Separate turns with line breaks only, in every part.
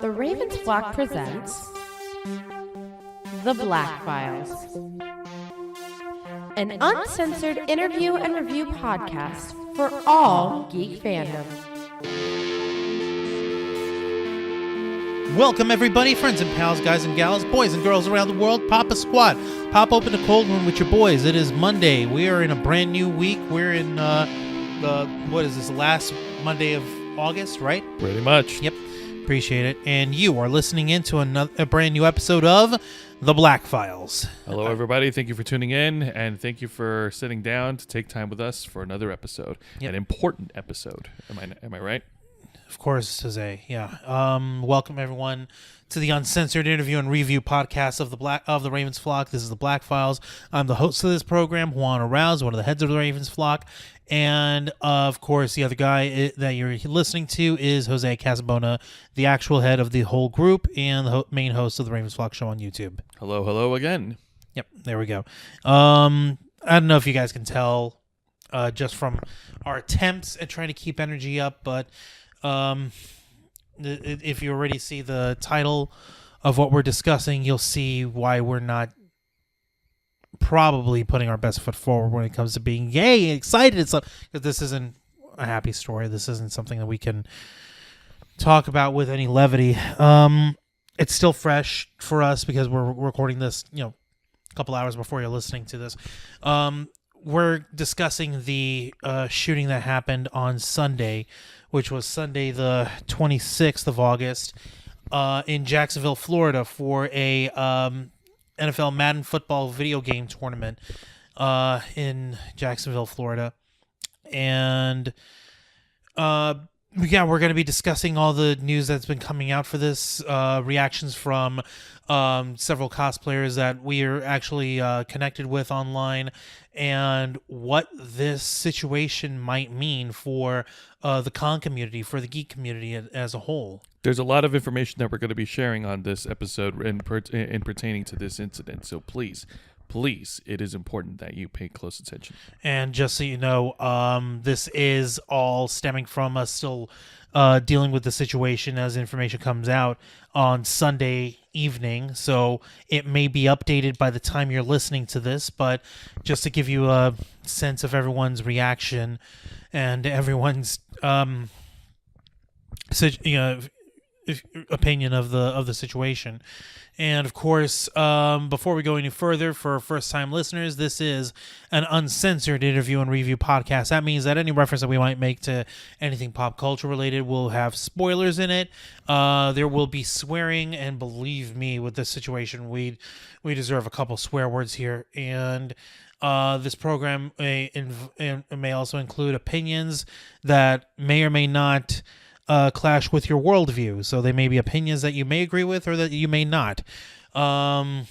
The Ravens Flock presents The Black Files, an uncensored interview and review podcast for all geek fandom.
Welcome everybody, friends and pals, guys and gals, boys and girls around the world. Pop a squat. Pop open a cold one with your boys. It is Monday. We are in a brand new week. We're in the last Monday of August, right?
Pretty much.
Yep. Appreciate it. And you are listening into a brand new episode of The Black Files.
Hello, everybody. Thank you for tuning in, and thank you for sitting down to take time with us for another episode. Yep. An important episode. Am I right?
Of course, Jose. Yeah. Welcome everyone to the uncensored interview and review podcast of the Ravens Flock. This is the Black Files. I'm the host of this program, Juan Arauz, one of the heads of the Ravens Flock, and of course, the other guy that you're listening to is Jose Casabona, the actual head of the whole group and the main host of the Ravens Flock show on YouTube.
Hello again.
Yep. There we go. I don't know if you guys can tell just from our attempts at trying to keep energy up, but if you already see the title of what we're discussing, you'll see why we're not probably putting our best foot forward when it comes to being excited and stuff, because this isn't a happy story. This isn't something that we can talk about with any levity. It's still fresh for us because we're recording this, a couple hours before you're listening to this. We're discussing the shooting that happened on Sunday, which was Sunday the 26th of August, in Jacksonville, Florida, for a NFL Madden football video game tournament in Jacksonville, Florida. And we're going to be discussing all the news that's been coming out for this, reactions from several cosplayers that we are actually connected with online, and what this situation might mean for the con community, for the geek community as a whole. There's
a lot of information that we're going to be sharing on this episode in pertaining to this incident, so please, it is important that you pay close attention.
And just so you know, this is all stemming from us still dealing with the situation as information comes out on Sunday evening, so it may be updated by the time you're listening to this, but just to give you a sense of everyone's reaction and everyone's opinion of the situation. And of course, before we go any further, for first-time listeners, this is an uncensored interview and review podcast. That means that any reference that we might make to anything pop culture related will have spoilers in it. There will be swearing, and believe me, with this situation, we deserve a couple swear words here. And this program may also include opinions that may or may not clash with your worldview. So they may be opinions that you may agree with or that you may not. And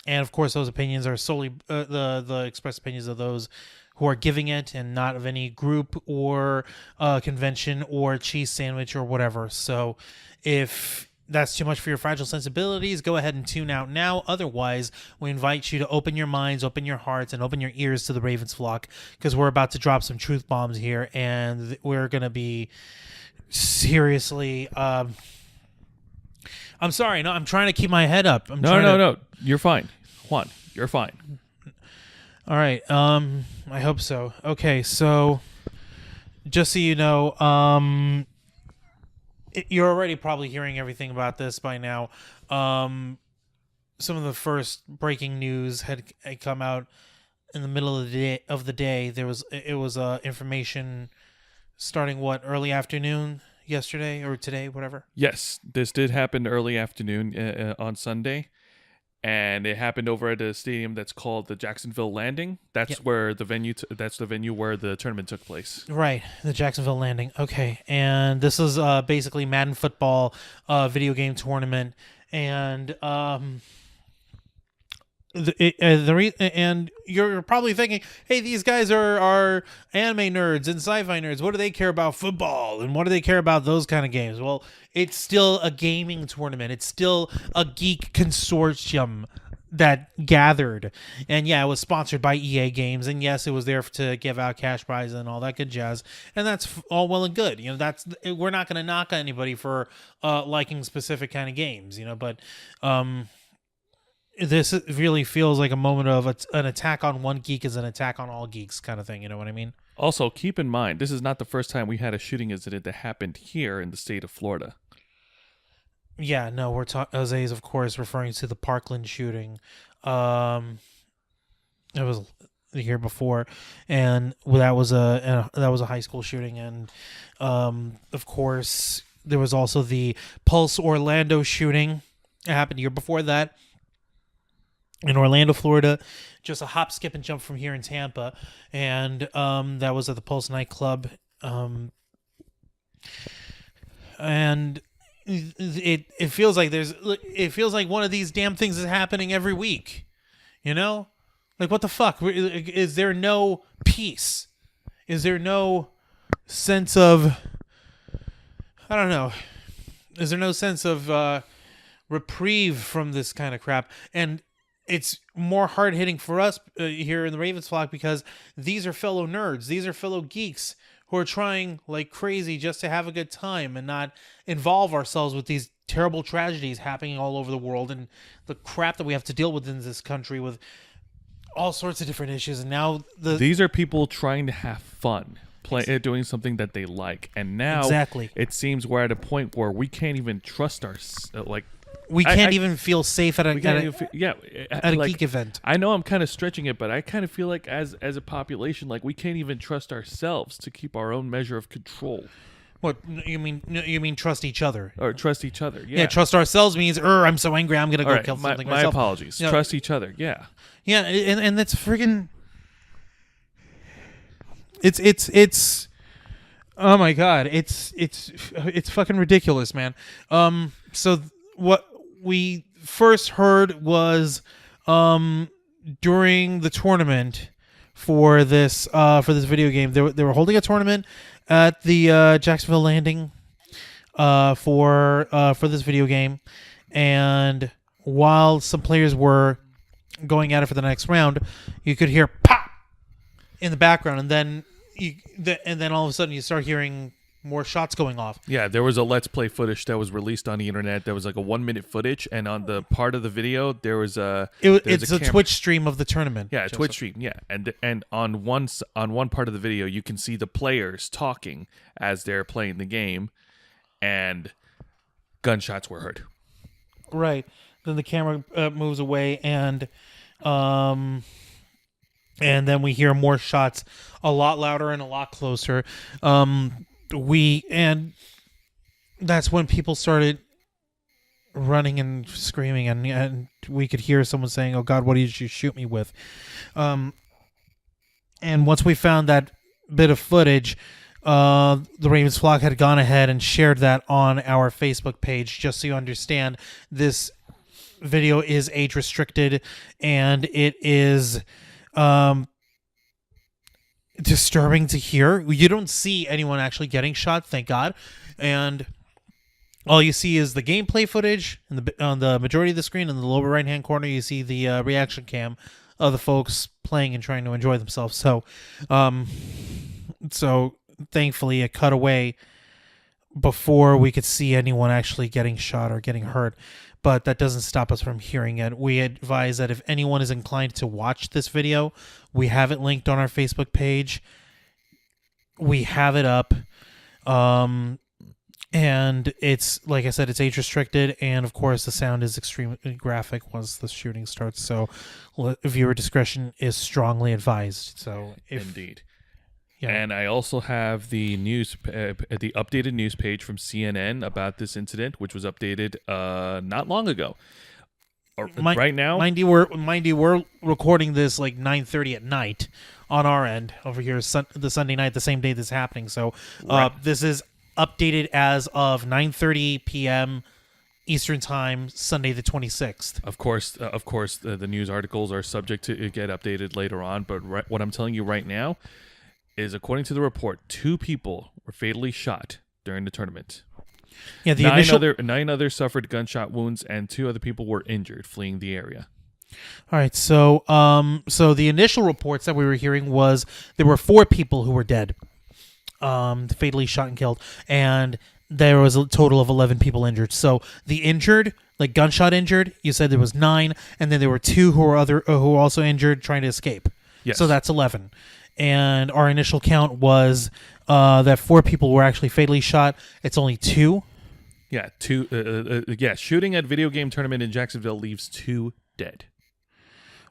of course, those opinions are solely the express opinions of those who are giving it, and not of any group or convention or cheese sandwich or whatever. So if that's too much for your fragile sensibilities, go ahead and tune out now. Otherwise, we invite you to open your minds, open your hearts, and open your ears to the Ravens Flock, because we're about to drop some truth bombs here, and we're going to be seriously I'm sorry. No, I'm trying to keep my head up.
No. You're fine. Juan, you're fine.
All right. I hope so. Okay, so just so you know, you're already probably hearing everything about this by now. Some of the first breaking news had come out in the middle of the day. It was information starting early afternoon yesterday or today, whatever.
Yes, this did happen early afternoon on Sunday, and it happened over at a stadium that's called the Jacksonville Landing. That's where the venue. That's the venue where the tournament took place.
Right, the Jacksonville Landing. Okay, and this is basically Madden football video game tournament, and and you're probably thinking, hey, these guys are anime nerds and sci-fi nerds. What do they care about football? And what do they care about those kind of games? Well, it's still a gaming tournament. It's still a geek consortium that gathered. And yeah, it was sponsored by EA Games, and yes, it was there to give out cash prizes and all that good jazz, and that's all well and good. We're not going to knock anybody for liking specific kind of games, but this really feels like a moment of an attack on one geek is an attack on all geeks kind of thing. You know what I mean?
Also, keep in mind, this is not the first time we had a shooting incident that happened here in the state of Florida.
Yeah, no, Jose is of course referring to the Parkland shooting. It was the year before, and that was a high school shooting, and of course there was also the Pulse Orlando shooting. It happened the year before that in Orlando, Florida, just a hop, skip, and jump from here in Tampa, and that was at the Pulse nightclub, and it feels like one of these damn things is happening every week, like what the fuck? Is there no peace? Is there no sense of, I don't know, is there no sense of reprieve from this kind of crap? And it's more hard hitting for us here in the Ravens flock because these are fellow nerds, these are fellow geeks who are trying like crazy just to have a good time and not involve ourselves with these terrible tragedies happening all over the world and the crap that we have to deal with in this country with all sorts of different issues. And now
these are people trying to have fun, doing something that they like. And now
exactly,
it seems we're at a point where we can't even trust
we can't even feel safe at a
geek
event.
I know I'm kind of stretching it, but I kind of feel like as a population, like we can't even trust ourselves to keep our own measure of control.
What you mean? You mean trust each other?
Or trust each other? Yeah.
Yeah, trust ourselves means, I'm so angry, I'm gonna go kill something.
My apologies. Trust each other. Yeah.
Yeah, and that's friggin'. It's. Oh my god! It's fucking ridiculous, man. So what we first heard was during the tournament for this video game, they were holding a tournament at the Jacksonville Landing for this video game, and while some players were going at it for the next round, you could hear pop in the background, and then all of a sudden you start hearing more shots going off.
Yeah, there was a Let's Play footage that was released on the internet. That was like a 1-minute footage, and on the part of the video, there was
it's a Twitch stream of the tournament.
Yeah, a Twitch stream. Yeah, and on one part of the video, you can see the players talking as they're playing the game, and gunshots were heard.
Right. Then the camera moves away, and then we hear more shots, a lot louder and a lot closer. And that's when people started running and screaming, and we could hear someone saying, "Oh God, what did you shoot me with?" And once we found that bit of footage, the Ravens flock had gone ahead and shared that on our Facebook page. Just so you understand, this video is age restricted, and it is disturbing to hear. You don't see anyone actually getting shot, thank God, and all you see is the gameplay footage. On the majority of the screen, in the lower right hand corner, you see the reaction cam of the folks playing and trying to enjoy themselves. So thankfully it cut away before we could see anyone actually getting shot or getting hurt. But that doesn't stop us from hearing it. We advise that if anyone is inclined to watch this video, we have it linked on our Facebook page. We have it up. And it's, like I said, it's age restricted. And of course, the sound is extremely graphic once the shooting starts. So viewer discretion is strongly advised. So
Indeed.
Yeah.
And I also have the the updated news page from CNN about this incident, which was updated not long ago. Right now,
mind you, we're recording this like 9:30 at night on our end over here. The Sunday night, the same day this is happening. So this is updated as of 9:30 p.m. Eastern Time, Sunday the 26th.
Of course, the news articles are subject to get updated later on. But what I'm telling you right now is, according to the report, 2 people were fatally shot during the tournament.
Yeah,
9 others suffered gunshot wounds, and 2 other people were injured fleeing the area.
All right, so so the initial reports that we were hearing was there were 4 people who were dead, fatally shot and killed, and there was a total of 11 people injured. So the injured, like gunshot injured, you said there was 9, and then there were 2 who were also injured trying to escape.
Yes.
So that's 11, and our initial count was that 4 people were actually fatally shot. It's only 2.
Yeah, 2. Shooting at video game tournament in Jacksonville leaves 2 dead.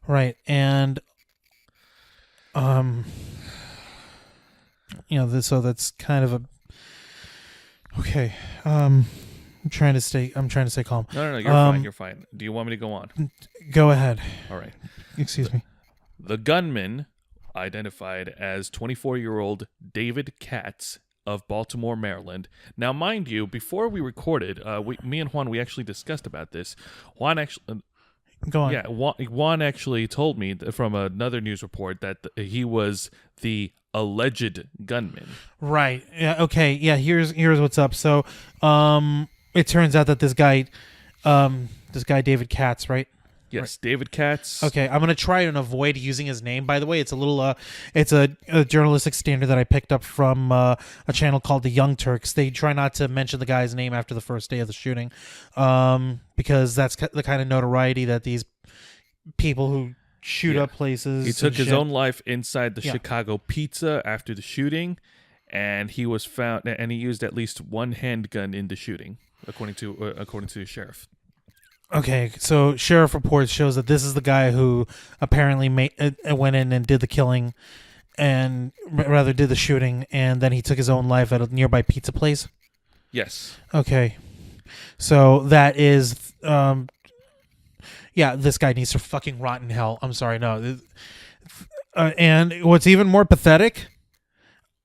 Right, and so that's kind of a okay. I'm trying to stay calm.
No, you're fine. You're fine. Do you want me to go on?
Go ahead.
All right.
Excuse me.
The gunman, identified as 24-year-old David Katz of Baltimore, Maryland. Now, mind you, before we recorded, me and Juan, we actually discussed about this. Juan actually.
Go on.
Yeah, Juan actually told me from another news report that he was the alleged gunman.
Right. Yeah. Okay. Yeah. Here's what's up. So, it turns out that this guy David Katz, right?
Yes,
Right.
David Katz.
Okay, I'm gonna try and avoid using his name. By the way, it's a little it's a journalistic standard that I picked up from a channel called the Young Turks. They try not to mention the guy's name after the first day of the shooting, because that's the kind of notoriety that these people who shoot up places.
He took his
shit.
own life inside the Chicago Pizza after the shooting, and he was found, and he used at least 1 handgun in the shooting, according to the sheriff.
Okay, so sheriff reports shows that this is the guy who apparently went in and did the killing, and rather did the shooting, and then he took his own life at a nearby pizza place.
Yes.
Okay, so that is, this guy needs to fucking rot in hell. I'm sorry, no. And what's even more pathetic,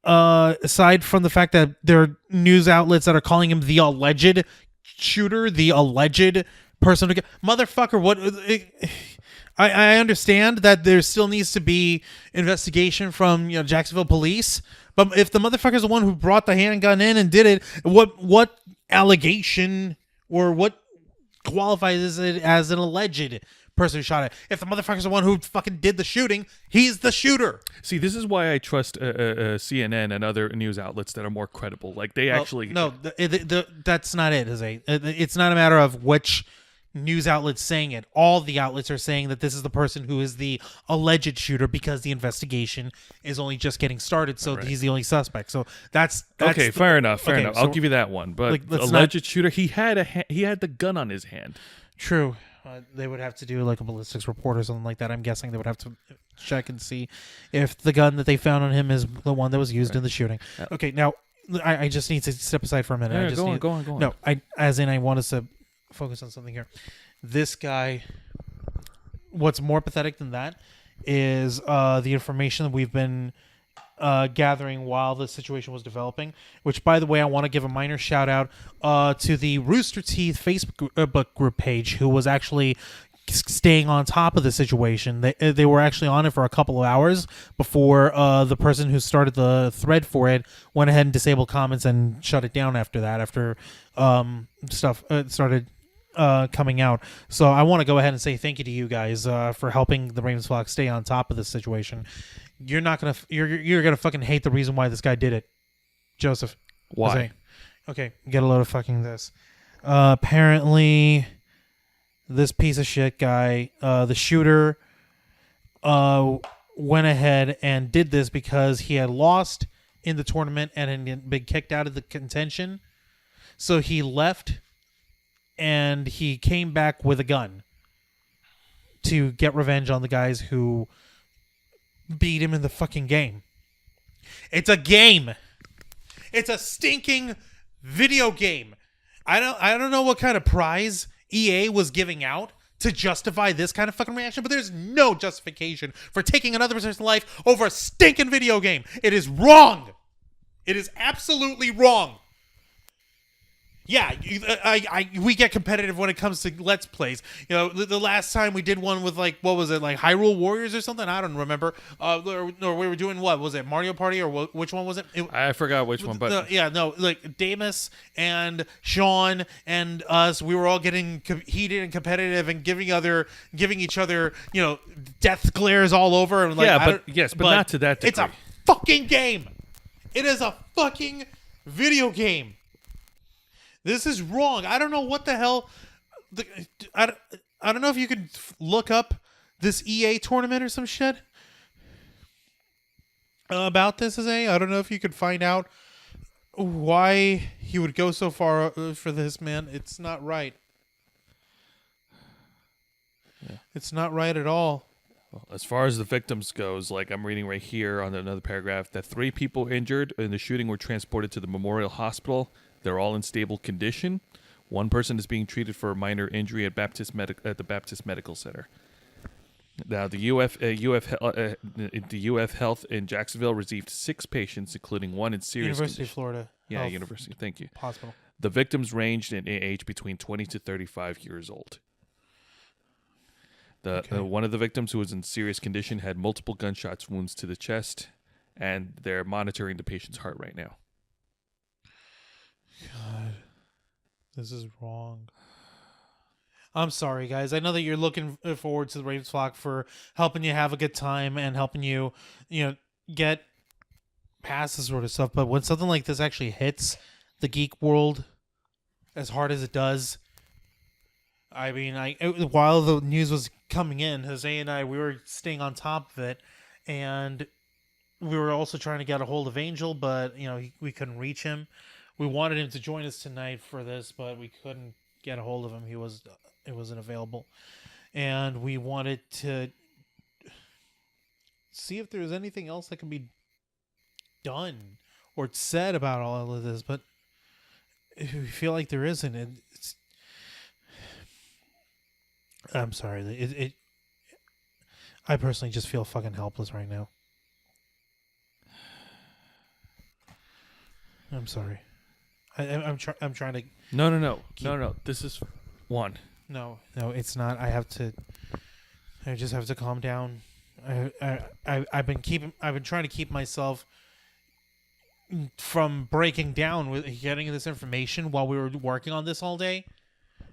aside from the fact that there are news outlets that are calling him the alleged shooter, the alleged person to get motherfucker. What I understand that there still needs to be investigation from Jacksonville police, but if the motherfucker's the one who brought the handgun in and did it, what allegation or what qualifies it as an alleged person who shot it? If the motherfucker's the one who fucking did the shooting, he's the shooter.
See, this is why I trust CNN and other news outlets that are more credible. Like they actually
that's not it. It's not a matter of which news outlets saying it. All the outlets are saying that this is the person who is the alleged shooter because the investigation is only just getting started. So he's the only suspect. So that's
okay. Fair enough.
So
I'll give you that one. But alleged shooter, he had the gun on his hand.
True. They would have to do like a ballistics report or something like that. I'm guessing they would have to check and see if the gun that they found on him is the one that was used in the shooting. Okay, now I just need to step aside for a minute.
Go on.
No, I want us to focus on something here. This guy, what's more pathetic than that is the information that we've been gathering while the situation was developing, which, by the way, I want to give a minor shout out to the Rooster Teeth Facebook group page, who was actually staying on top of the situation. They were actually on it for a couple of hours before the person who started the thread for it went ahead and disabled comments and shut it down after that, after stuff started coming out. So I want to go ahead and say thank you to you guys for helping the Ravens Flock stay on top of this situation. You're gonna fucking hate the reason why this guy did it, Joseph.
Why?
Okay, get a load of fucking this. Apparently, this piece of shit guy, the shooter, went ahead and did this because he had lost in the tournament and had been kicked out of the contention. So he left, and he came back with a gun to get revenge on the guys who beat him in the fucking game. It's a game. It's a stinking video game. I don't know what kind of prize EA was giving out to justify this kind of fucking reaction, but there's no justification for taking another person's life over a stinking video game. It is wrong. It is absolutely wrong. Yeah, we get competitive when it comes to Let's Plays. You know, the last time we did one with, like, what was it, like Hyrule Warriors or something? I don't remember. Or we were doing what? Was it Mario Party or which one was it?
I forgot which one, but
like Damus and Sean and us, we were all getting heated and competitive and giving each other, you know, death glares all over. And like,
but not to that degree.
It's a fucking game. It is a fucking video game. This is wrong. I don't know what the hell. I don't know if you could look up this EA tournament or some shit about this. I don't know if you could find out why he would go so far for this, man. It's not right. Yeah. It's not right at all.
Well, as far as the victims goes, like I'm reading right here on another paragraph, that 3 people injured in the shooting were transported to the Memorial Hospital. They're all in stable condition. One person is being treated for a minor injury at the Baptist Medical Center. Now, the UF Health in Jacksonville received 6 patients, including one in serious
University
condition.
of Florida.
Yeah,
Health
University. Thank you.
Hospital.
The victims ranged in age between 20 to 35 years old. One of the victims, who was in serious condition, had multiple gunshot wounds to the chest, and they're monitoring the patient's heart right now.
God, this is wrong. I'm sorry, guys. I know that you're looking forward to the Ravens Flock for helping you have a good time and helping you, get past this sort of stuff. But when something like this actually hits the geek world as hard as it does, I mean, while the news was coming in, Jose and I, we were staying on top of it, and we were also trying to get a hold of Angel, but we couldn't reach him. We wanted him to join us tonight for this, but we couldn't get a hold of him. It wasn't available. And we wanted to see if there was anything else that can be done or said about all of this, but we feel like there isn't. I'm sorry. I personally just feel fucking helpless right now. I'm sorry. I'm trying to.
No. This is Juan.
No, it's not. I just have to calm down. I've been trying to keep myself from breaking down with getting this information while we were working on this all day.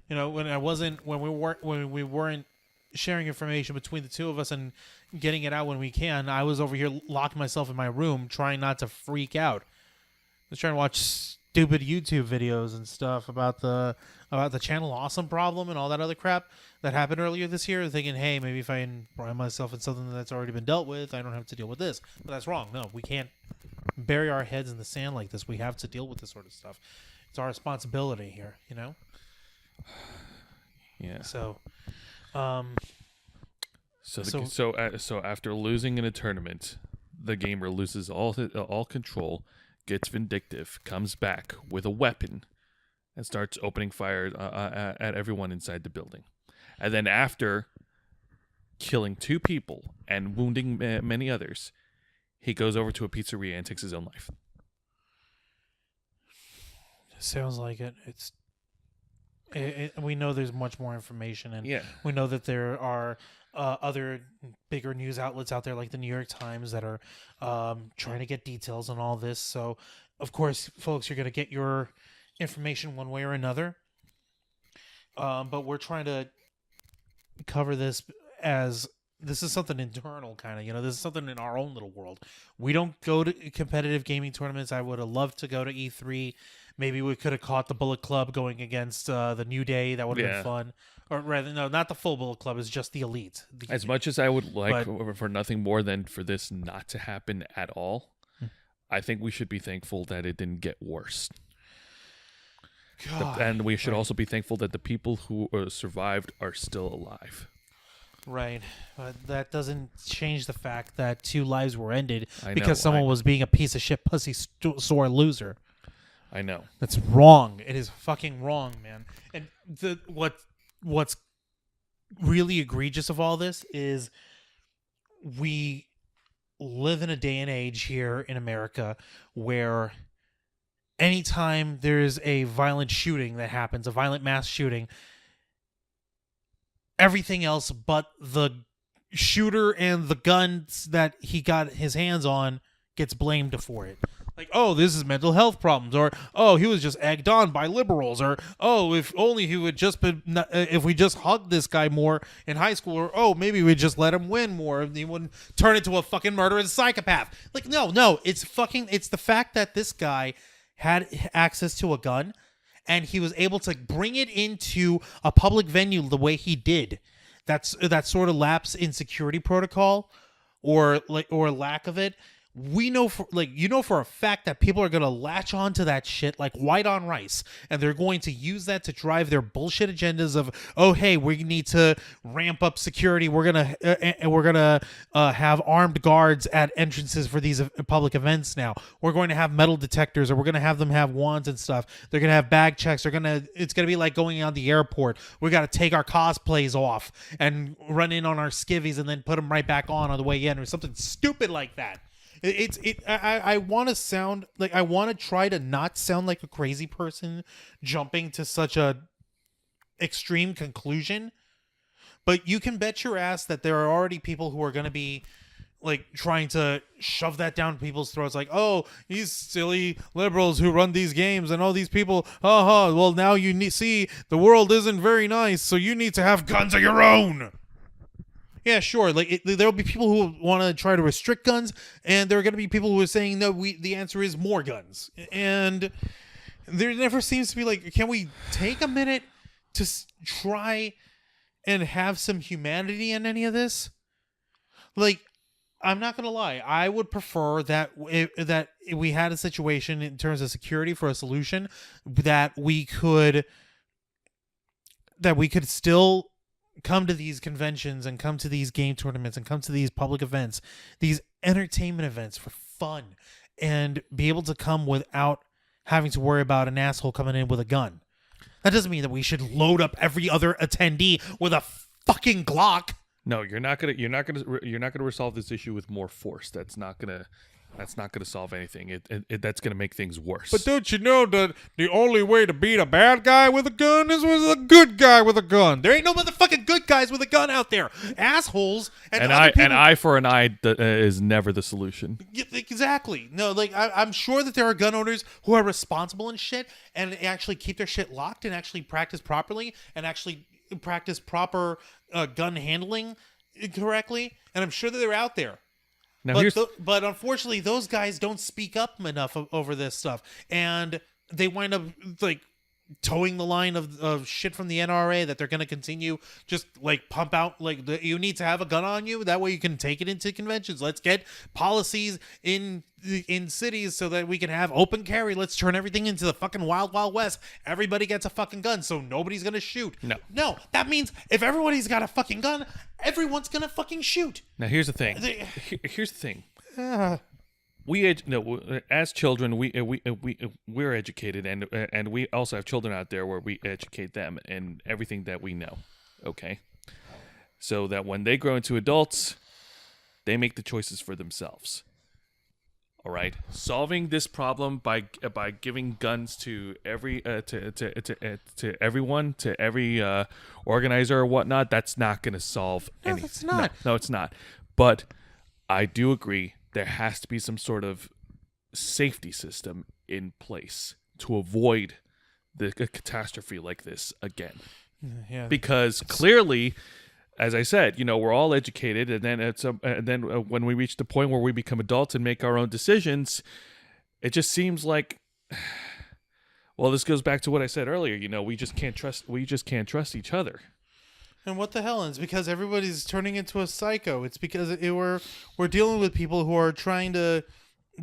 When we weren't sharing information between the two of us and getting it out when we can, I was over here locking myself in my room, trying not to freak out. I was trying to watch stupid YouTube videos and stuff about the Channel Awesome problem and all that other crap that happened earlier this year, thinking, hey, maybe if I embroil myself in something that's already been dealt with, I don't have to deal with this. But that's wrong. No, we can't bury our heads in the sand like this. We have to deal with this sort of stuff. It's our responsibility here,
Yeah.
So after losing in a tournament,
the gamer loses all control, gets vindictive, comes back with a weapon, and starts opening fire at everyone inside the building. And then after killing 2 people and wounding many others, he goes over to a pizzeria and takes his own life.
Sounds like it. We know there's much more information, and we know that there are other bigger news outlets out there like the New York Times that are trying to get details on all this. So, of course, folks, you're going to get your information one way or another. But we're trying to cover this as this is something internal, kind of. This is something in our own little world. We don't go to competitive gaming tournaments. I would have loved to go to E3. Maybe we could have caught the Bullet Club going against the New Day. That would have been fun. Or rather, no, not the full Bullet Club. It's just the Elite.
As much as I would like for nothing more than for this not to happen at all, I think we should be thankful that it didn't get worse. And we should also be thankful that the people who survived are still alive.
Right. That doesn't change the fact that 2 lives were ended because someone was being a piece of shit, pussy, sore loser.
I know.
That's wrong. It is fucking wrong, man. And what's really egregious of all this is we live in a day and age here in America where anytime there's a violent shooting that happens, a violent mass shooting, everything else but the shooter and the guns that he got his hands on gets blamed for it. Like, oh, this is mental health problems, or oh, he was just egged on by liberals, or oh, if only he would just been, if we just hugged this guy more in high school, or oh, maybe we just let him win more, and he wouldn't turn into a fucking murderous psychopath. Like, no, it's the fact that this guy had access to a gun, and he was able to bring it into a public venue the way he did. That sort of lapse in security protocol, or lack of it. We know for a fact that people are going to latch on to that shit like white on rice, and they're going to use that to drive their bullshit agendas of, oh, hey, we need to ramp up security. We're going to have armed guards at entrances for these public events now. We're going to have metal detectors, or we're going to have them have wands and stuff. They're going to have bag checks. It's going to be like going on the airport. We got to take our cosplays off and run in on our skivvies and then put them right back on the way in, or something stupid like that. I want to sound like, I want to try to not sound like a crazy person jumping to such a extreme conclusion, but you can bet your ass that there are already people who are going to be like trying to shove that down people's throats, like, oh, these silly liberals who run these games and all these people, well, now you see the world isn't very nice, so you need to have guns of your own. Yeah, sure. Like, there'll be people who want to try to restrict guns, and there are going to be people who are saying, no, the answer is more guns. And there never seems to be like, can we take a minute to try and have some humanity in any of this? Like, I'm not going to lie. I would prefer that we had a situation in terms of security for a solution that we could still come to these conventions and come to these game tournaments and come to these public events, these entertainment events for fun, and be able to come without having to worry about an asshole coming in with a gun. That doesn't mean that we should load up every other attendee with a fucking Glock.
No, you're not gonna resolve this issue with more force. That's not gonna solve anything. That's gonna make things worse.
But don't you know that the only way to beat a bad guy with a gun is with a good guy with a gun? There ain't no motherfucking good guys with a gun out there, assholes.
An eye for an eye is never the solution.
Exactly. No, like I'm sure that there are gun owners who are responsible and shit, and actually keep their shit locked and actually practice properly and actually practice proper gun handling correctly. And I'm sure that they're out there.
Now
but unfortunately, those guys don't speak up enough over this stuff, and they wind up like towing the line of shit from the NRA that they're going to continue just like pump out like you need to have a gun on you, that way you can take it into conventions. Let's get policies in cities so that we can have open carry. Let's turn everything into the fucking wild west. Everybody gets a fucking gun, so nobody's going to shoot. No, that means if everybody's got a fucking gun, everyone's going to fucking shoot.
Now here's the thing. As children, we're educated, and we also have children out there where we educate them in everything that we know. Okay, so that when they grow into adults, they make the choices for themselves. All right, solving this problem by giving guns to every to everyone, to every organizer or whatnot, that's not going to solve anything.
No, it's not.
No, it's not. But I do agree there has to be some sort of safety system in place to avoid a catastrophe like this again.
Yeah.
Because clearly, as I said, we're all educated, and then when we reach the point where we become adults and make our own decisions, it just seems like, well, this goes back to what I said earlier. We just can't trust each other.
And what the hell? And it's because everybody's turning into a psycho. It's because we're dealing with people who are trying to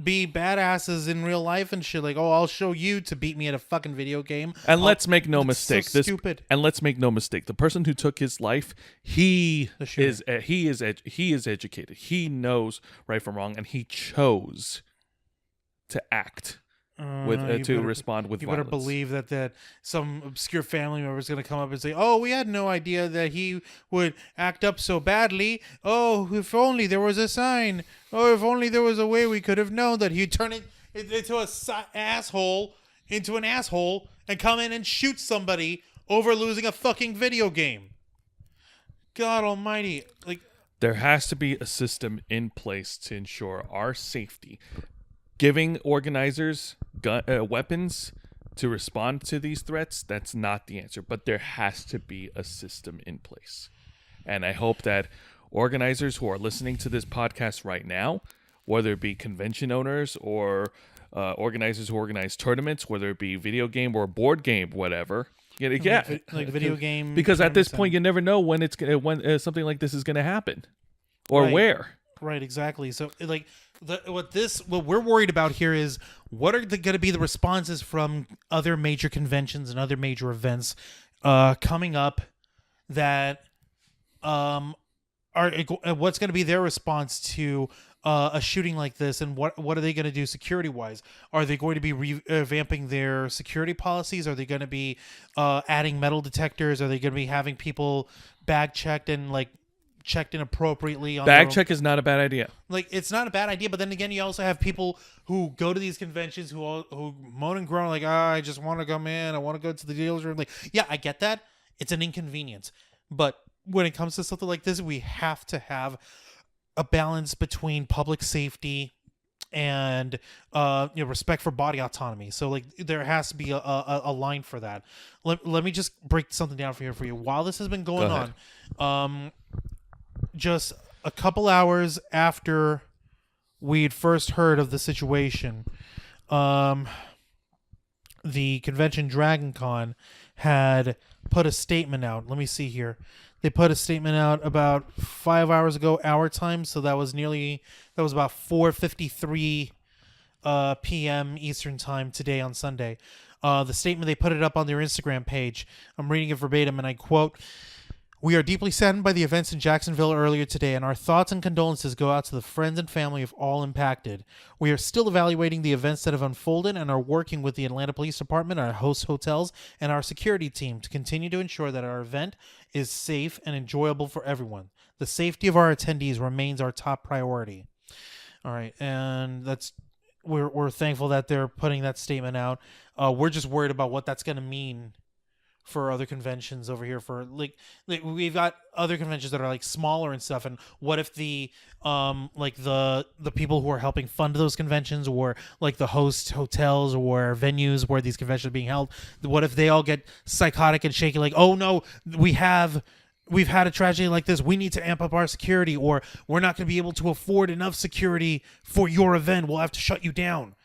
be badasses in real life and shit. Like, oh, I'll show you to beat me at a fucking video game.
And let's make no mistake.
So stupid.
And let's make no mistake. The person who took his life, he is educated. He knows right from wrong, and he chose to act respond with violence. You better believe that some obscure family member is going to come up and say, oh, we had no idea that he would act up so badly. Oh, if only there was a sign. Oh, if only there was a way we could have known that he'd turn it into a asshole
into an asshole and come in and shoot somebody over losing a fucking video game. God almighty. Like,
there has to be a system in place to ensure our safety. Giving organizers weapons to respond to these threats, that's not the answer. But there has to be a system in place. And I hope that organizers who are listening to this podcast right now, whether it be convention owners or organizers who organize tournaments, whether it be video game or board game, whatever.
Like video game.
Because at this point, you never know when something like this is going to happen, or where.
Right, exactly. So, like, what we're worried about here is what are going to be the responses from other major conventions and other major events coming up that are what's going to be their response to a shooting like this, and what are they going to do security wise? Are they going to be revamping their security policies? Are they going to be adding metal detectors? Are they going to be having people bag checked and like checked in appropriately?
Bag check is not a bad idea.
Like, it's not a bad idea, but then again, you also have people who go to these conventions who moan and groan like, I just want to come in, I want to go to the dealer's room. Like, yeah, I get that. It's an inconvenience, but when it comes to something like this, we have to have a balance between public safety and respect for body autonomy. So like there has to be a line for that. Let me just break something down for you. While this has been going on, just a couple hours after we'd first heard of the situation, the convention Dragon Con had put a statement out. Let me see here. They put a statement out about 5 hours ago, our time. So that was about 4:53 p.m. Eastern time today on Sunday. The statement, they put it up on their Instagram page. I'm reading it verbatim, and I quote, "We are deeply saddened by the events in Jacksonville earlier today, and our thoughts and condolences go out to the friends and family of all impacted. We are still evaluating the events that have unfolded and are working with the Atlanta Police Department, our host hotels, and our security team to continue to ensure that our event is safe and enjoyable for everyone. The safety of our attendees remains our top priority." All right, and we're thankful that they're putting that statement out. We're just worried about what that's going to mean for other conventions over here. For like we've got other conventions that are like smaller and stuff, and what if the people who are helping fund those conventions, or like the host hotels or venues where these conventions are being held, what if they all get psychotic and shaky, like, oh no, we've had a tragedy like this, we need to amp up our security, or we're not going to be able to afford enough security for your event, we'll have to shut you down,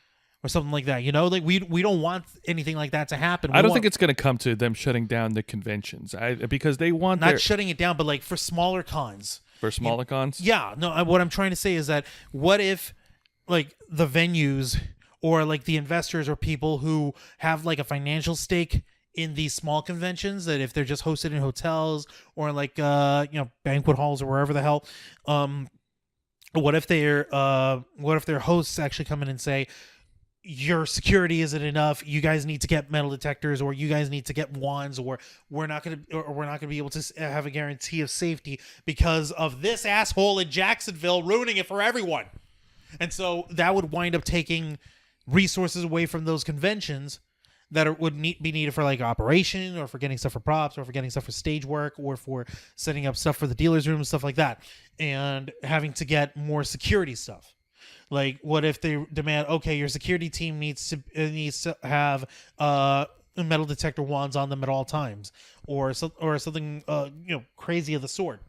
or something like that. Like we don't want anything like that to happen.
I don't think it's going to come to them shutting down the conventions, because they want
not shutting it down, but like for smaller cons.
For smaller cons?
Yeah. No, what I'm trying to say is that what if like the venues or like the investors or people who have like a financial stake in these small conventions, that if they're just hosted in hotels or like banquet halls or wherever the hell, what if their hosts actually come in and say, your security isn't enough, you guys need to get metal detectors, or you guys need to get wands, or we're not going to be able to have a guarantee of safety because of this asshole in Jacksonville ruining it for everyone. And so that would wind up taking resources away from those conventions that would be needed for like operation, or for getting stuff for props, or for getting stuff for stage work, or for setting up stuff for the dealer's room and stuff like that, and having to get more security stuff. Like, what if they demand, okay, your security team needs to have metal detector wands on them at all times, or something crazy of the sort,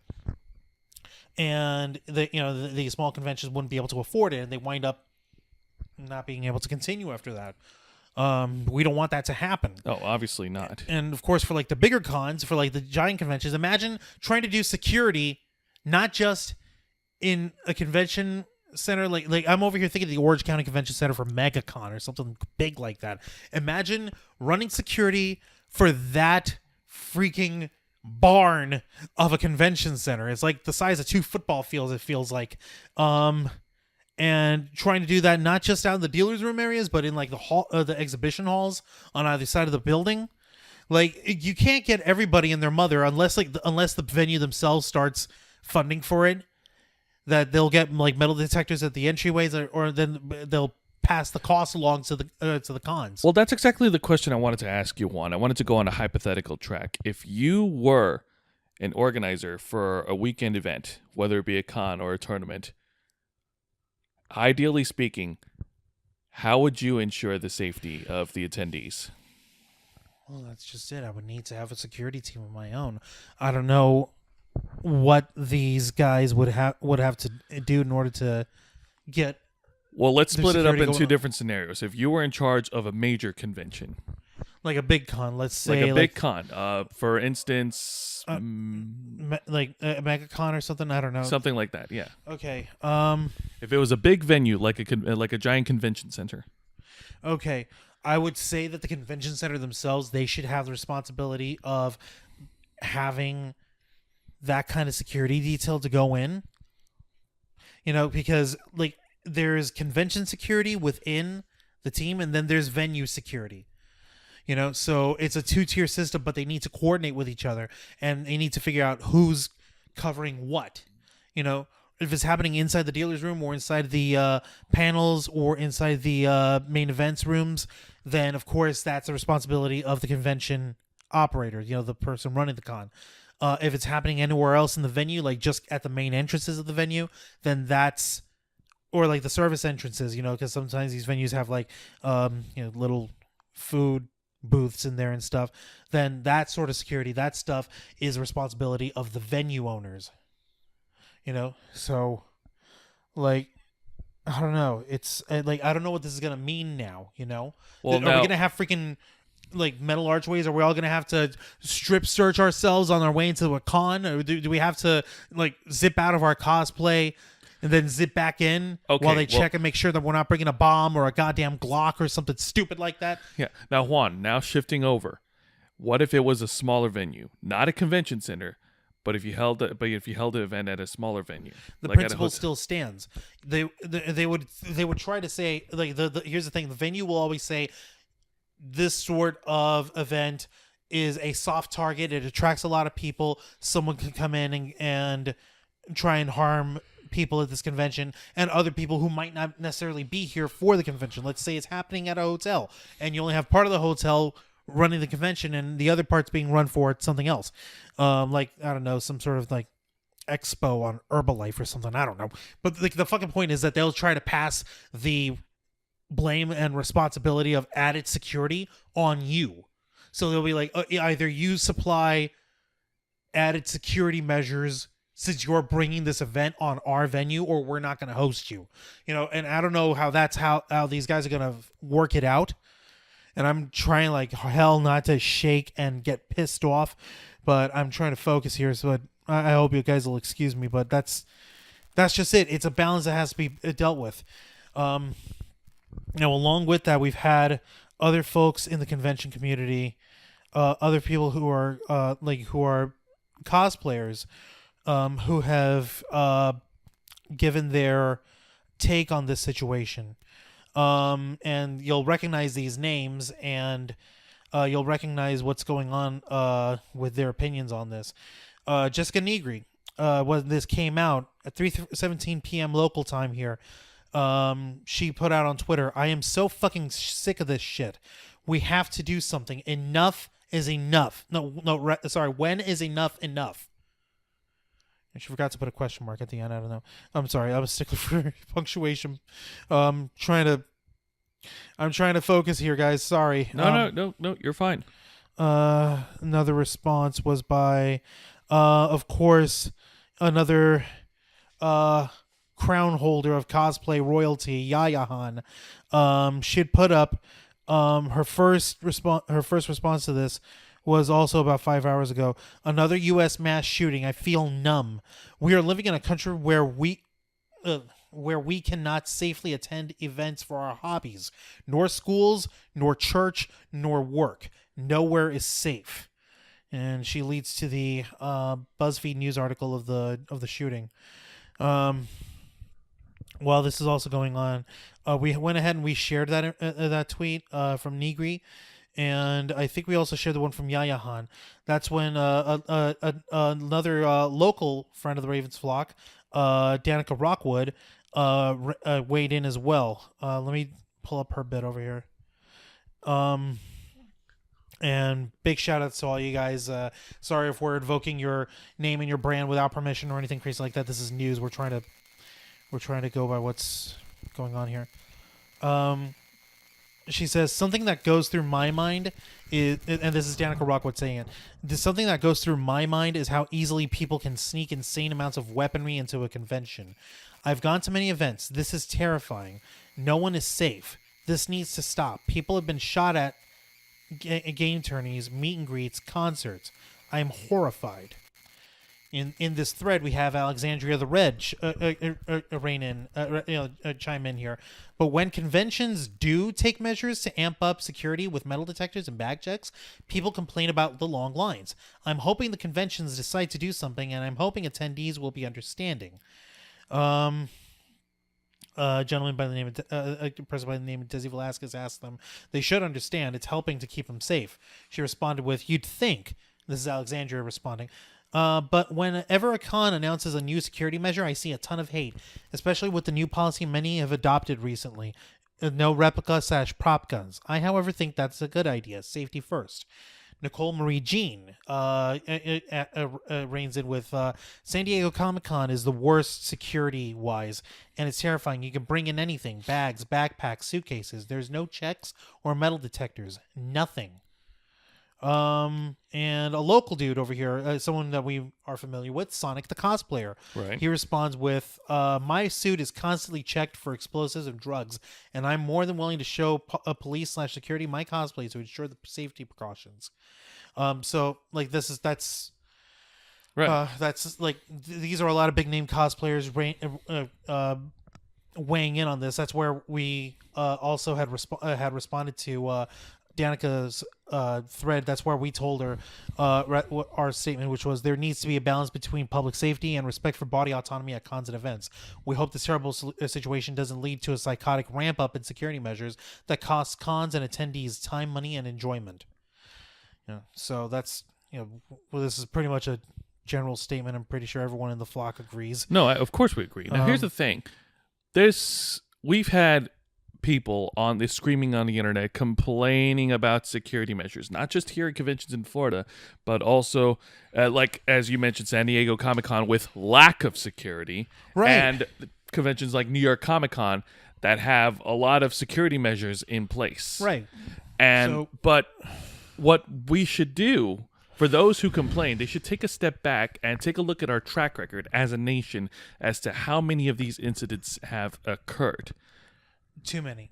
and the small conventions wouldn't be able to afford it, and they wind up not being able to continue after that. We don't want that to happen.
Oh, obviously not.
And of course, for like the bigger cons, for like the giant conventions, imagine trying to do security not just in a convention center, like I'm over here thinking the Orange County Convention Center for MegaCon or something big like that. Imagine running security for that freaking barn of a convention center. It's like the size of 2 football fields, it feels like. And trying to do that not just out in the dealer's room areas, but in like the exhibition halls on either side of the building. Like, you can't get everybody and their mother unless the venue themselves starts funding for it, that they'll get like metal detectors at the entryways, or then they'll pass the cost along to the cons.
Well, that's exactly the question I wanted to ask you, Juan. I wanted to go on a hypothetical track. If you were an organizer for a weekend event, whether it be a con or a tournament, ideally speaking, how would you ensure the safety of the attendees?
Well, that's just it. I would need to have a security team of my own. I don't know what these guys would have to do in order to get.
Well, let's
their
split it up
security
in
going
two
on.
different scenarios. If you were in charge of a major convention,
Like a big con, let's say,
like a big con, for instance,
like a mega con or something. I don't know.
something like that. Yeah.
Okay.
If it was a big venue, like a giant convention center.
Okay. I would say that the convention center themselves, they should have the responsibility of having that kind of security detail to go in. You know, because like there's convention security within the team, and then there's venue security. You know, so it's a 2-tier system, but they need to coordinate with each other, and they need to figure out who's covering what. You know, if it's happening inside the dealer's room or inside the panels or inside the main events rooms, then of course that's the responsibility of the convention operator, you know, the person running the con. If it's happening anywhere else in the venue, like just at the main entrances of the venue, then that's, or like the service entrances, you know, because sometimes these venues have like, you know, little food booths in there and stuff, then that sort of security, that stuff is the responsibility of the venue owners. You know, so like I don't know. It's like I don't know what this is gonna mean now. You know,
Well,
are
now-
we gonna have freaking like metal archways? Are we all gonna have to strip search ourselves on our way into a con? Or do we have to like zip out of our cosplay and then zip back in
Okay,
while they
well-
check and make sure that we're not bringing a bomb or a goddamn Glock or something stupid like that?
Yeah. Now, Juan, now shifting over. What if it was a smaller venue, not a convention center, but if you held an event at a smaller venue?
The
like at a
principle
hotel-
still stands. They would try to say like the here's the thing. The venue will always say this sort of event is a soft target. It attracts a lot of people. Someone can come in and try and harm people at this convention and other people who might not necessarily be here for the convention. Let's say it's happening at a hotel and you only have part of the hotel running the convention and the other part's being run for something else. Like, I don't know, some sort of like expo on Herbalife or something. I don't know. But like the fucking point is that they'll try to pass the blame and responsibility of added security on you. So they'll be like, either you supply added security measures since you're bringing this event on our venue, or we're not going to host you. You know, and I don't know how that's how these guys are going to work it out. And I'm trying like hell not to shake and get pissed off, but I'm trying to focus here. So I hope you guys will excuse me, but that's just it. It's a balance that has to be dealt with. Now, along with that, we've had other folks in the convention community, other people who are who are cosplayers, who have given their take on this situation. And you'll recognize these names, and you'll recognize what's going on with their opinions on this. Jessica Nigri, when this came out at 3:17 p.m. local time here, she put out on Twitter, "I am so fucking sick of this shit. We have to do something. Enough is enough." Sorry. When is enough enough? And she forgot to put a question mark at the end. I don't know. I'm sorry. I'm a stickler for punctuation. I'm trying to focus here, guys. Sorry.
No, you're fine.
Another response was by, of course, another crown holder of cosplay royalty, Yaya. She'd put up her first response to this was also about 5 hours ago. "Another U.S. mass shooting. I feel numb. We are living in a country where we cannot safely attend events for our hobbies, nor schools, nor church, nor work. Nowhere is safe." And she leads to the BuzzFeed news article of the shooting. While this is also going on, we went ahead and we shared that tweet from Nigri. And I think we also shared the one from Yaya. That's when another local friend of the Ravens flock, Danica Rockwood, weighed in as well. Let me pull up her bit over here. And big shout outs to all you guys. Sorry if we're invoking your name and your brand without permission or anything crazy like that. This is news. We're trying to go by what's going on here. She says, something that goes through my mind is, and this is Danica Rockwood saying it, something that goes through my mind is how easily people can sneak insane amounts of weaponry into a convention. I've gone to many events. This is terrifying. No one is safe. This needs to stop. People have been shot at game tourneys, meet and greets, concerts. I am horrified. In this thread, we have Alexandria the Red chime in here. But when conventions do take measures to amp up security with metal detectors and bag checks, people complain about the long lines. I'm hoping the conventions decide to do something, and I'm hoping attendees will be understanding. A gentleman by the name of a person by the name of Desi Velasquez asked them, they should understand it's helping to keep them safe. She responded with, you'd think. This is Alexandria responding. But whenever a con announces a new security measure, I see a ton of hate, especially with the new policy many have adopted recently. No replica/prop guns. I, however, think that's a good idea. Safety first. Nicole Marie Jean reigns in with San Diego Comic-Con is the worst security-wise, and it's terrifying. You can bring in anything, bags, backpacks, suitcases. There's no checks or metal detectors. Nothing. And a local dude over here, someone that we are familiar with, Sonic the Cosplayer.
Right.
He responds with, my suit is constantly checked for explosives and drugs, and I'm more than willing to show police/security my cosplay to ensure the safety precautions. So like that's
right.
That's like these are a lot of big name cosplayers weighing in on this. That's where we also had responded to Danica's thread. That's where we told her our statement, which was there needs to be a balance between public safety and respect for body autonomy at cons and events. We hope this terrible situation doesn't lead to a psychotic ramp up in security measures that costs cons and attendees time, money, and enjoyment. So that's this is pretty much a general statement. I'm pretty sure everyone in the flock agrees.
No, of course we agree. Now here's the thing: we've had people on this screaming on the internet complaining about security measures, not just here at conventions in Florida, but also like as you mentioned, San Diego Comic-Con with lack of security,
right,
and conventions like New York Comic-Con that have a lot of security measures in place,
right.
And but what we should do for those who complain, they should take a step back and take a look at our track record as a nation as to how many of these incidents have occurred.
Too many.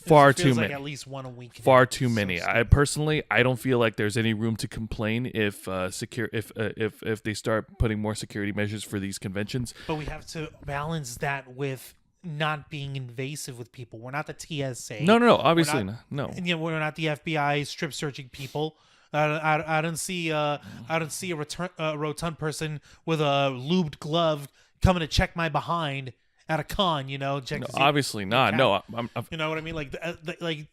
Far
it feels
too
like
many.
At least one a week.
Far too many. I personally, I don't feel like there's any room to complain if they start putting more security measures for these conventions.
But we have to balance that with not being invasive with people. We're not the TSA.
No, obviously not. No.
And, we're not the FBI strip searching people. I don't see a rotund person with a lubed glove coming to check my behind at a con, check
No,
to see
obviously not. No, I'm
you know what I mean? Like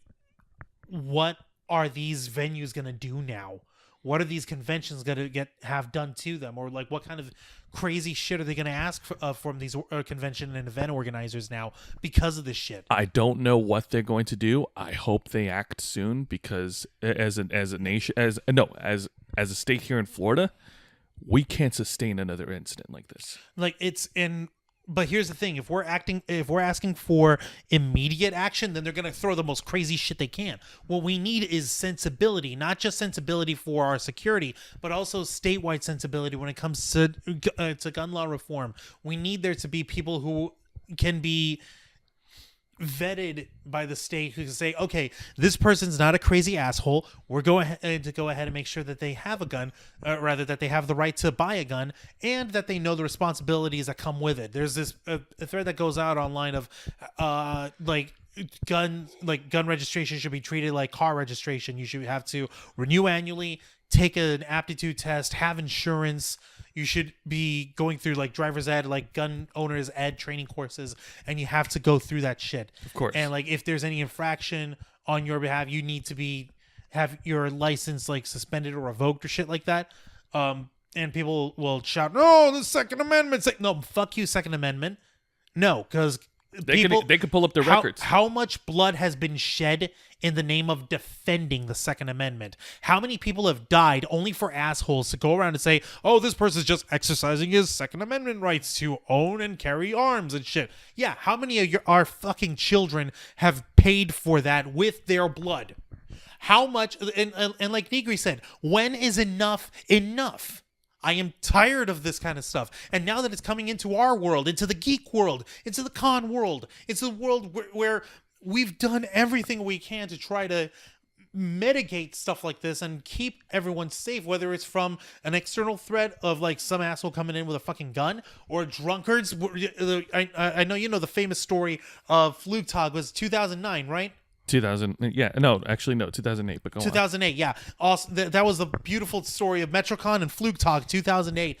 what are these venues gonna do now? What are these conventions gonna have done to them, or like what kind of crazy shit are they gonna ask from these convention and event organizers now because of this shit?
I don't know what they're going to do. I hope they act soon because as a nation, as a state here in Florida, we can't sustain another incident like this.
Like But here's the thing: if we're asking for immediate action, then they're gonna throw the most crazy shit they can. What we need is sensibility, not just sensibility for our security, but also statewide sensibility when it comes to gun law reform. We need there to be people who can be vetted by the state who can say, okay, this person's not a crazy asshole. We're going to go ahead and make sure that they have a gun, rather that they have the right to buy a gun, and that they know the responsibilities that come with it. There's this a thread that goes out online of gun registration should be treated like car registration. You should have to renew annually, take an aptitude test, have insurance. You should be going through like driver's ed, like gun owners ed training courses, and you have to go through that shit.
Of course.
And like if there's any infraction on your behalf, you need to have your license like suspended or revoked or shit like that. And people will shout, "No, the Second Amendment." Say, no, fuck you, Second Amendment. No, because
They could pull up the records.
How much blood has been shed in the name of defending the Second Amendment? How many people have died only for assholes to go around and say, oh, this person's just exercising his Second Amendment rights to own and carry arms and shit? Yeah, how many of our fucking children have paid for that with their blood? How much, and like Nigri said, when is enough enough? I am tired of this kind of stuff. And now that it's coming into our world, into the geek world, into the con world, it's the world where we've done everything we can to try to mitigate stuff like this and keep everyone safe, whether it's from an external threat of like some asshole coming in with a fucking gun or drunkards. I know you know the famous story of Flugtag was 2009, right?
2000, yeah, no, actually no, 2008. But go
2008, yeah. Also, that was the beautiful story of Metrocon and Flugtag 2008.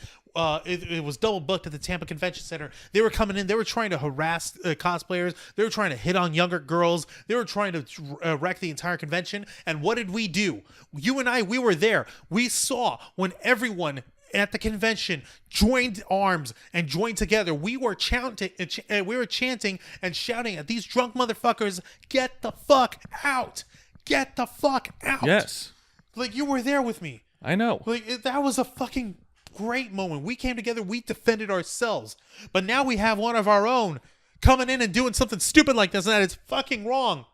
It was double booked at the Tampa Convention Center. They were coming in. They were trying to harass cosplayers. They were trying to hit on younger girls. They were trying to wreck the entire convention. And what did we do? You and I, we were there. We saw when everyone at the convention joined arms and joined together. We were chanting and shouting at these drunk motherfuckers, get the fuck out. Get the fuck out.
Yes.
Like, you were there with me.
I know.
Like, that was a fucking great moment. We came together. We defended ourselves. But now we have one of our own coming in and doing something stupid like this, and that is fucking wrong.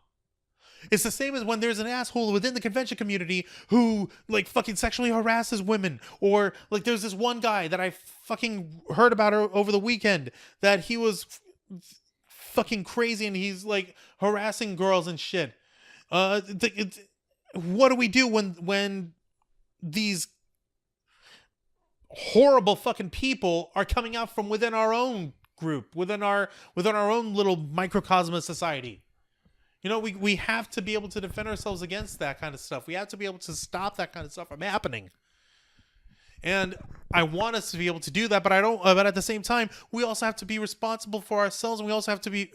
It's the same as when there's an asshole within the convention community who like fucking sexually harasses women, or like there's this one guy that I fucking heard about over the weekend that he was fucking crazy and he's like harassing girls and shit. What do we do when these horrible fucking people are coming out from within our own group, within our own little microcosm of society? You know, we have to be able to defend ourselves against that kind of stuff. We have to be able to stop that kind of stuff from happening. And I want us to be able to do that, but I don't. But at the same time, we also have to be responsible for ourselves, and we also have to be.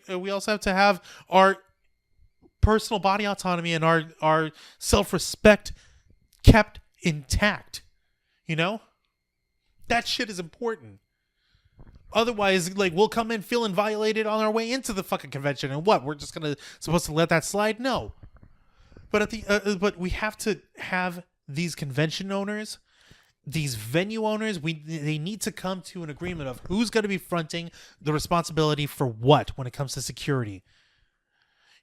We also have to have our personal body autonomy and our self-respect kept intact. You know, that shit is important. Otherwise, like, we'll come in feeling violated on our way into the fucking convention, and what? We're just supposed to let that slide? No. But but we have to have these convention owners, these venue owners. They need to come to an agreement of who's going to be fronting the responsibility for what when it comes to security.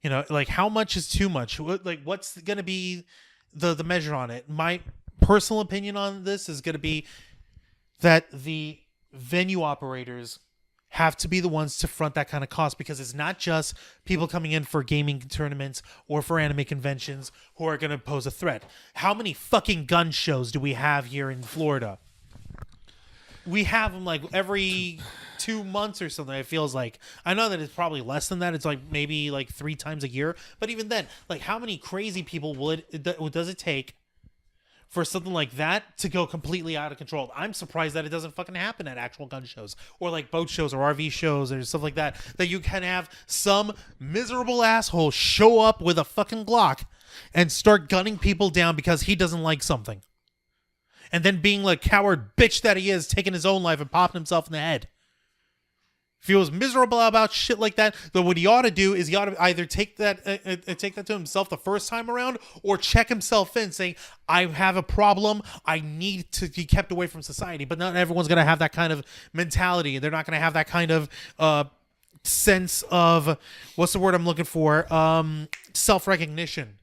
You know, like, how much is too much? Like, what's going to be the measure on it? My personal opinion on this is going to be that the venue operators have to be the ones to front that kind of cost, because it's not just people coming in for gaming tournaments or for anime conventions who are going to pose a threat. How many fucking gun shows do we have here in Florida? We have them like every 2 months or something, it feels like. I know that it's probably less than that. It's like maybe like 3 times a year. But even then, like, how many crazy people does it take for something like that to go completely out of control? I'm surprised that it doesn't fucking happen at actual gun shows or like boat shows or RV shows or stuff like that, that you can have some miserable asshole show up with a fucking Glock and start gunning people down because he doesn't like something. And then being like coward bitch that he is, taking his own life and popping himself in the head. Feels miserable about shit like that, then what he ought to do is he ought to either take that to himself the first time around, or check himself in saying, I have a problem, I need to be kept away from society. But not everyone's going to have that kind of mentality. They're not going to have that kind of sense of, what's the word I'm looking for, self-recognition.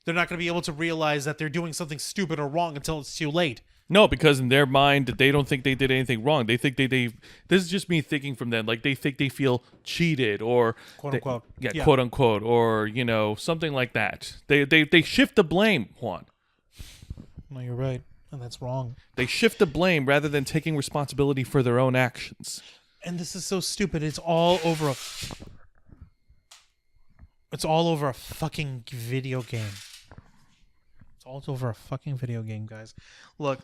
They're not going to be able to realize that they're doing something stupid or wrong until it's too late.
No, because in their mind, they don't think they did anything wrong. They think this is just me thinking from them. Like, they think they feel cheated or
quote unquote.
Yeah, quote unquote, or, you know, something like that. They shift the blame, Juan.
No, you're right, and that's wrong.
They shift the blame rather than taking responsibility for their own actions.
And this is so stupid. It's all over a fucking video game. It's all over a fucking video game, guys. Look,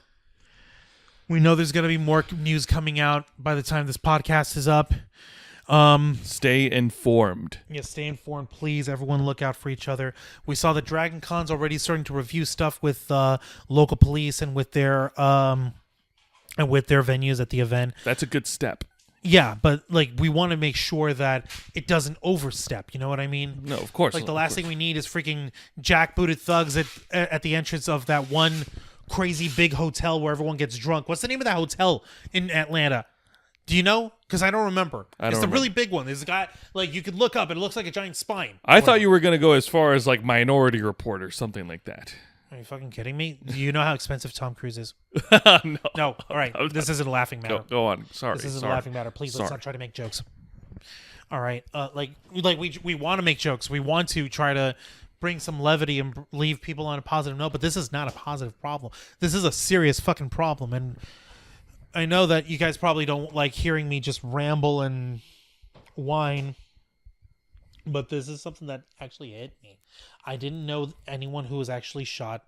we know there's going to be more news coming out by the time this podcast is up.
Stay informed.
Yeah, stay informed, please. Everyone look out for each other. We saw that Dragon Con's already starting to review stuff with local police and with their venues at the event.
That's a good step.
Yeah, but like we want to make sure that it doesn't overstep. You know what I mean?
No, of course.
Like the
of
last
course.
thing we need is freaking jackbooted thugs at the entrance of that one crazy big hotel where everyone gets drunk. What's the name of that hotel in Atlanta? Do you know? Because I don't remember. It's the really big one. There's a guy, like, you could look up. It looks like a giant spine.
I thought you were going to go as far as like Minority Report or something like that.
Are you fucking kidding me? Do you know how expensive Tom Cruise is?
No.
No. All right. This isn't a laughing matter.
Go on. Sorry.
This isn't
sorry.
a laughing matter. Please, let's
Sorry.
not try to make jokes. All right. Like we want to make jokes. We want to try to bring some levity and leave people on a positive note, but this is not a positive problem. This is a serious fucking problem, and I know that you guys probably don't like hearing me just ramble and whine, but this is something that actually hit me. I didn't know anyone who was actually shot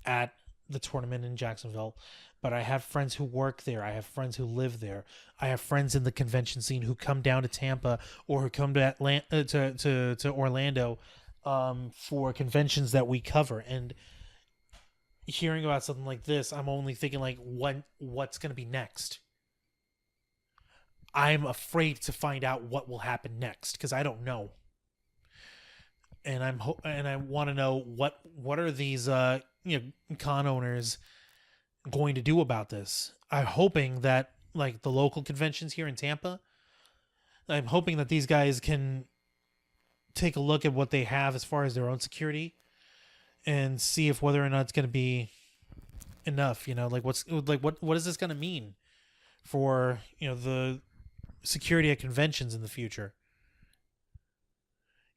at the tournament in Jacksonville, but I have friends who work there. I have friends who live there. I have friends in the convention scene who come down to Tampa or who come to Atlanta, to Orlando for conventions that we cover. And hearing about something like this, I'm only thinking like, what's going to be next? I'm afraid to find out what will happen next because I don't know. And I want to know what are these con owners going to do about this. I'm hoping that like the local conventions here in Tampa, I'm hoping that these guys can take a look at what they have as far as their own security and see if whether or not it's going to be enough, like what is this going to mean for, the security at conventions in the future.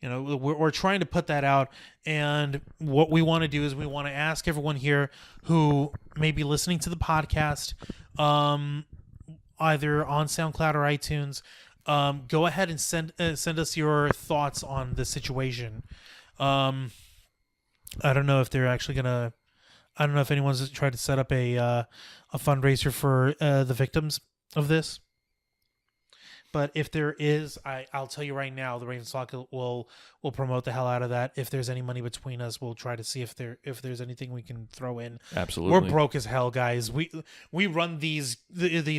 We're trying to put that out, and what we want to do is we want to ask everyone here who may be listening to the podcast, either on SoundCloud or iTunes, go ahead and send us your thoughts on the situation. I don't know if they're actually gonna. I don't know if anyone's tried to set up a fundraiser for the victims of this. But if there is, I'll tell you right now, the Ravens Flock will promote the hell out of that. If there's any money between us, we'll try to see if there's anything we can throw in.
Absolutely,
we're broke as hell, guys. We run these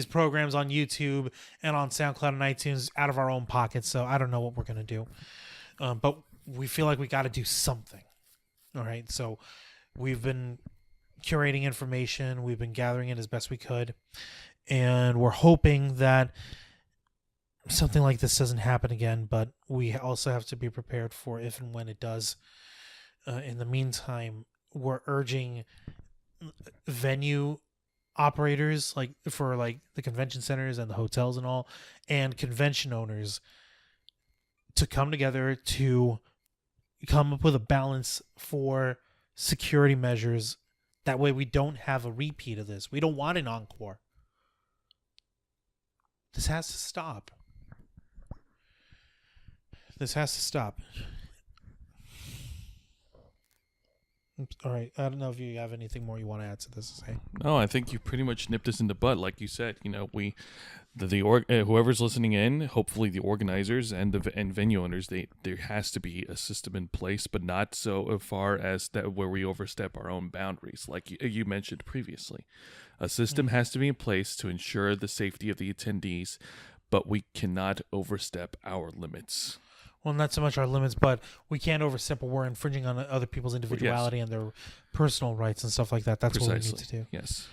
programs on YouTube and on SoundCloud and iTunes out of our own pockets. So I don't know what we're gonna do, but we feel like we got to do something. All right, so we've been curating information. We've been gathering it as best we could, and we're hoping that something like this doesn't happen again, but we also have to be prepared for if and when it does. In the meantime, we're urging venue operators, like for like the convention centers and the hotels and all, and convention owners to come together to come up with a balance for security measures. That way we don't have a repeat of this. We don't want an encore. This has to stop. This has to stop. All right. I don't know if you have anything more you want to add to this.
No, I think you pretty much nipped us in the bud. Like you said, whoever's listening in, hopefully the organizers and venue owners, there has to be a system in place, but not so far as that where we overstep our own boundaries. Like you mentioned previously, a system has to be in place to ensure the safety of the attendees, but we cannot overstep our limits.
Well, not so much our limits, but we can't overstep or we're infringing on other people's individuality and their personal rights and stuff like that. That's what we need to do.
Yes.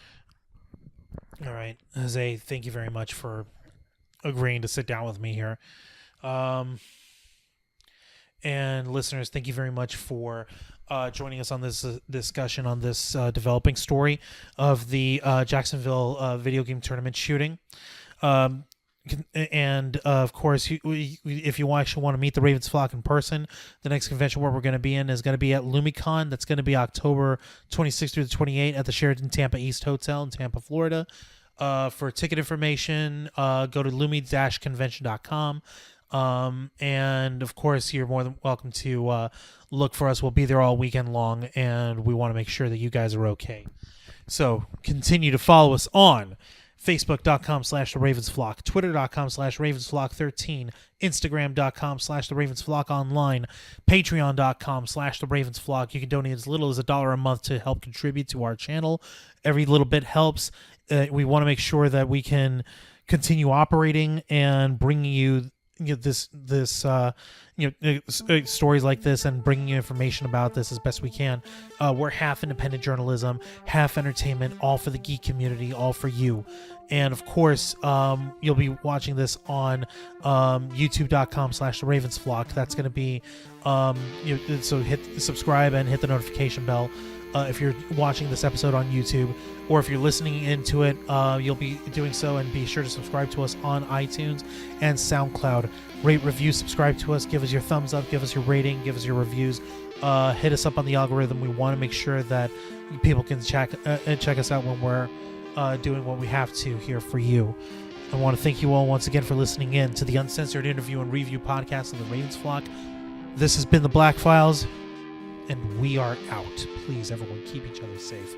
All right. Jose, thank you very much for agreeing to sit down with me here. And listeners, thank you very much for joining us on this discussion on this developing story of the Jacksonville video game tournament shooting. And of course, if you actually want to meet the Ravens Flock in person, the next convention where we're going to be in is going to be at LumiCon. That's going to be October 26th through the 28th at the Sheraton Tampa East Hotel in Tampa, Florida. For ticket information, go to lumi-convention.com. And of course, you're more than welcome to look for us. We'll be there all weekend long, and we want to make sure that you guys are okay. So continue to follow us on Facebook.com/TheRavensFlock, Twitter.com/RavensFlock13, Instagram.com/TheRavensFlock online, Patreon.com/TheRavensFlock. You can donate as little as $1 a month to help contribute to our channel. Every little bit helps. We want to make sure that we can continue operating and bringing you stories like this and bringing you information about this as best we can. We're half independent journalism, half entertainment, all for the geek community, all for you. And of course, you'll be watching this on youtube.com/theravensflock. That's going to be so hit subscribe and hit the notification bell if you're watching this episode on YouTube, or if you're listening into it, you'll be doing so, and be sure to subscribe to us on iTunes and SoundCloud. Rate, review, subscribe to us, give us your thumbs up, give us your rating, give us your reviews, hit us up on the algorithm. We want to make sure that people can check us out when we're doing what we have to here for you. I want to thank you all once again for listening in to the Uncensored Interview and Review podcast of the Ravens Flock. This has been the Black Files, and we are out. Please, everyone, keep each other safe.